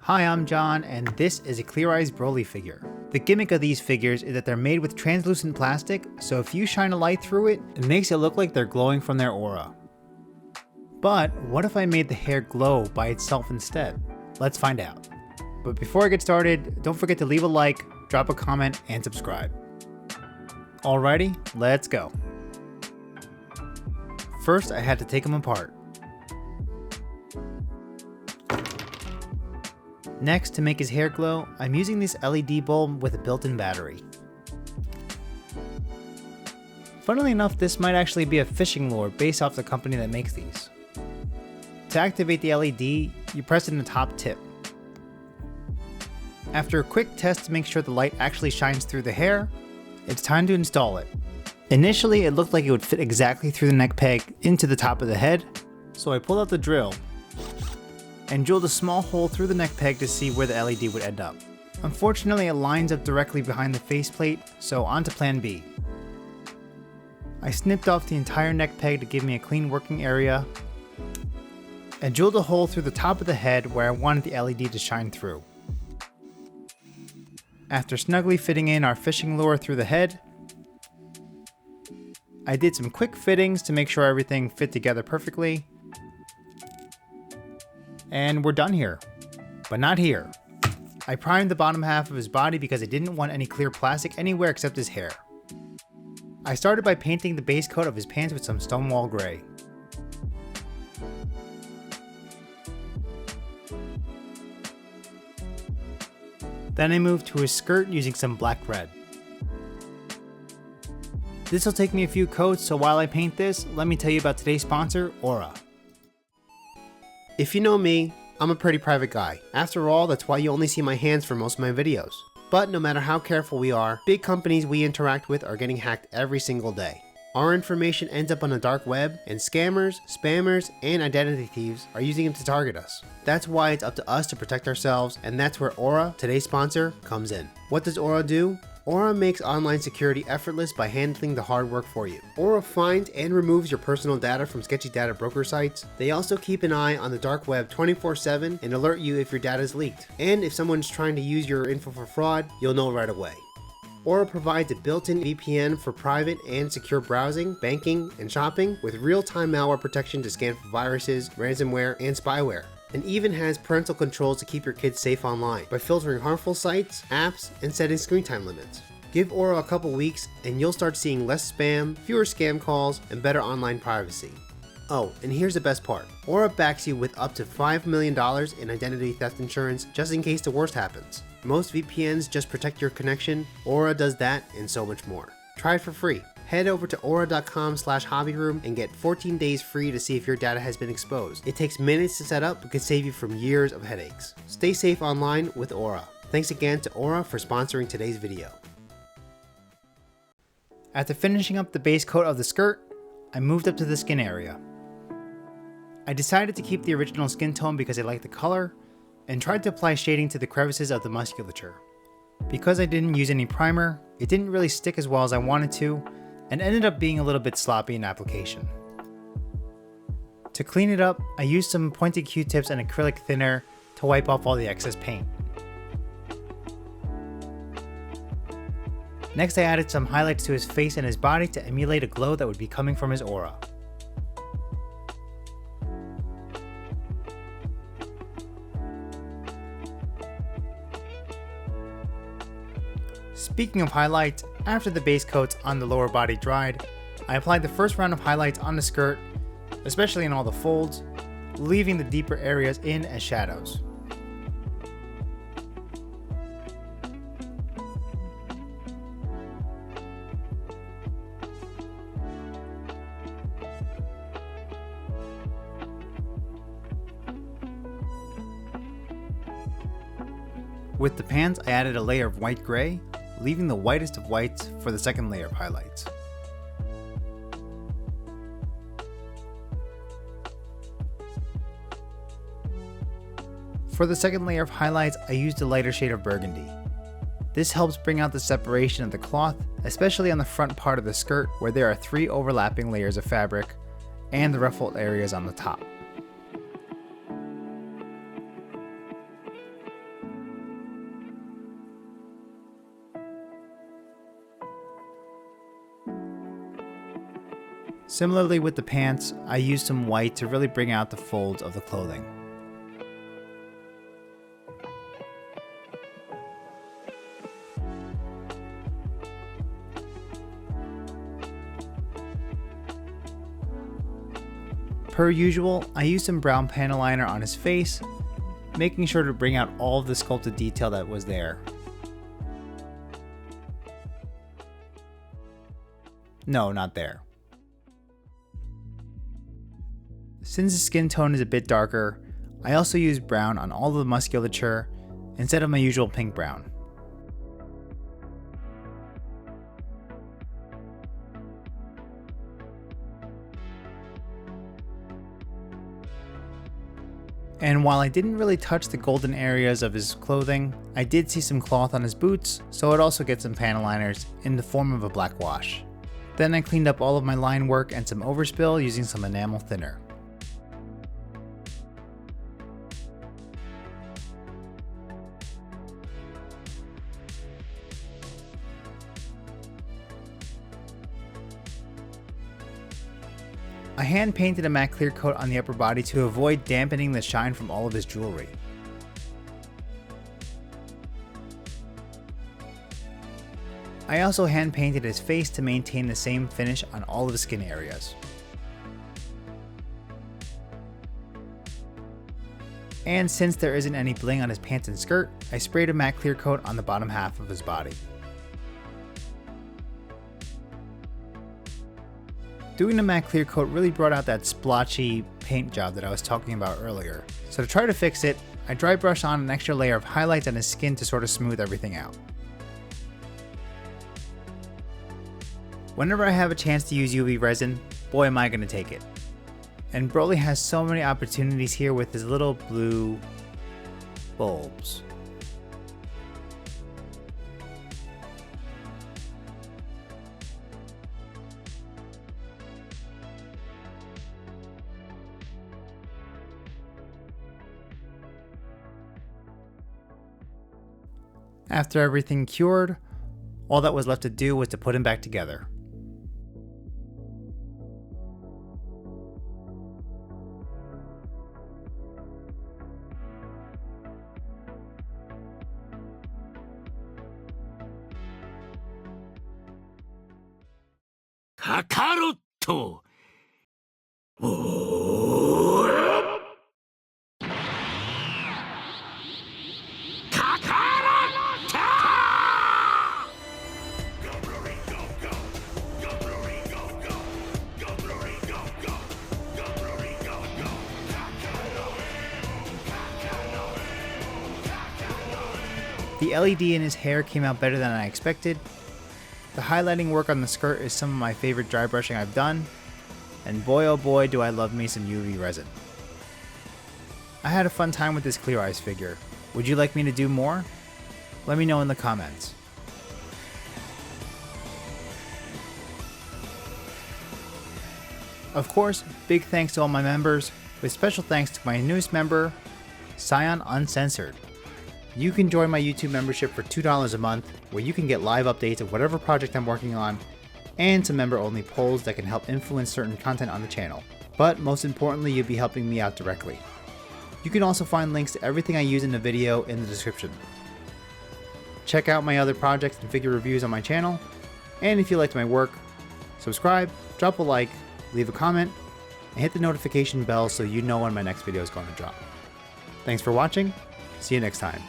Hi, I'm John, and this is a Clear Eyes Broly figure. The gimmick of these figures is that they're made with translucent plastic, so if you shine a light through it, it makes it look like they're glowing from their aura. But what if I made the hair glow by itself instead? Let's find out. But before I get started, don't forget to leave a like, drop a comment, and subscribe. Alrighty, let's go. First, I had to take them apart. Next, to make his hair glow, I'm using this LED bulb with a built-in battery. Funnily enough, this might actually be a fishing lure based off the company that makes these. To activate the LED, you press it in the top tip. After a quick test to make sure the light actually shines through the hair, it's time to install it. Initially, it looked like it would fit exactly through the neck peg into the top of the head, so I pulled out the drill and drilled a small hole through the neck peg to see where the LED would end up. Unfortunately, it lines up directly behind the faceplate, so on to plan B. I snipped off the entire neck peg to give me a clean working area, and drilled a hole through the top of the head where I wanted the LED to shine through. After snugly fitting in our fishing lure through the head, I did some quick fittings to make sure everything fit together perfectly. And we're done here, but not here. I primed the bottom half of his body because I didn't want any clear plastic anywhere except his hair. I started by painting the base coat of his pants with some Stonewall Gray. Then I moved to his skirt using some black red. This will take me a few coats, so while I paint this, let me tell you about today's sponsor, Aura. If you know me, I'm a pretty private guy. After all, that's why you only see my hands for most of my videos. But no matter how careful we are, big companies we interact with are getting hacked every single day. Our information ends up on the dark web, and scammers, spammers, and identity thieves are using it to target us. That's why it's up to us to protect ourselves, and that's where Aura, today's sponsor, comes in. What does Aura do? Aura makes online security effortless by handling the hard work for you. Aura finds and removes your personal data from sketchy data broker sites. They also keep an eye on the dark web 24/7 and alert you if your data is leaked. And if someone's trying to use your info for fraud, you'll know right away. Aura provides a built-in VPN for private and secure browsing, banking, and shopping with real-time malware protection to scan for viruses, ransomware, and spyware. And even has parental controls to keep your kids safe online by filtering harmful sites, apps, and setting screen time limits. Give Aura a couple weeks and you'll start seeing less spam, fewer scam calls, and better online privacy. Oh, and here's the best part. Aura backs you with up to $5 million in identity theft insurance just in case the worst happens. Most VPNs just protect your connection. Aura does that and so much more. Try it for free. Head over to aura.com/hobbyroom and get 14 days free to see if your data has been exposed. It takes minutes to set up but can save you from years of headaches. Stay safe online with Aura. Thanks again to Aura for sponsoring today's video. After finishing up the base coat of the skirt, I moved up to the skin area. I decided to keep the original skin tone because I liked the color, and tried to apply shading to the crevices of the musculature. Because I didn't use any primer, it didn't really stick as well as I wanted to, and ended up being a little bit sloppy in application. To clean it up, I used some pointed Q-tips and acrylic thinner to wipe off all the excess paint. Next, I added some highlights to his face and his body to emulate a glow that would be coming from his aura. Speaking of highlights, after the base coats on the lower body dried, I applied the first round of highlights on the skirt, especially in all the folds, leaving the deeper areas in as shadows. With the pants, I added a layer of white gray, leaving the whitest of whites for the second layer of highlights. For the second layer of highlights, I used a lighter shade of burgundy. This helps bring out the separation of the cloth, especially on the front part of the skirt where there are 3 overlapping layers of fabric and the ruffled areas on the top. Similarly with the pants, I used some white to really bring out the folds of the clothing. Per usual, I used some brown panel liner on his face, making sure to bring out all of the sculpted detail that was there. No, not there. Since his skin tone is a bit darker, I also used brown on all of the musculature instead of my usual pink brown. And while I didn't really touch the golden areas of his clothing, I did see some cloth on his boots, so I'd also get some panel liners in the form of a black wash. Then I cleaned up all of my line work and some overspill using some enamel thinner. I hand painted a matte clear coat on the upper body to avoid dampening the shine from all of his jewelry. I also hand painted his face to maintain the same finish on all of the skin areas. And since there isn't any bling on his pants and skirt, I sprayed a matte clear coat on the bottom half of his body. Doing the matte clear coat really brought out that splotchy paint job that I was talking about earlier. So to try to fix it, I dry brushed on an extra layer of highlights on his skin to sort of smooth everything out. Whenever I have a chance to use UV resin, boy am I going to take it. And Broli has so many opportunities here with his little blue bulbs. After everything cured, all that was left to do was to put him back together. Kakaroto! The LED in his hair came out better than I expected. The highlighting work on the skirt is some of my favorite dry brushing I've done, and boy oh boy do I love me some UV resin. I had a fun time with this Clear Eyes figure. Would you like me to do more? Let me know in the comments. Of course, big thanks to all my members, with special thanks to my newest member, Scion Uncensored. You can join my YouTube membership for $2 a month, where you can get live updates of whatever project I'm working on, and some member-only polls that can help influence certain content on the channel. But most importantly, you'll be helping me out directly. You can also find links to everything I use in the video in the description. Check out my other projects and figure reviews on my channel, and if you liked my work, subscribe, drop a like, leave a comment, and hit the notification bell so you know when my next video is going to drop. Thanks for watching, see you next time.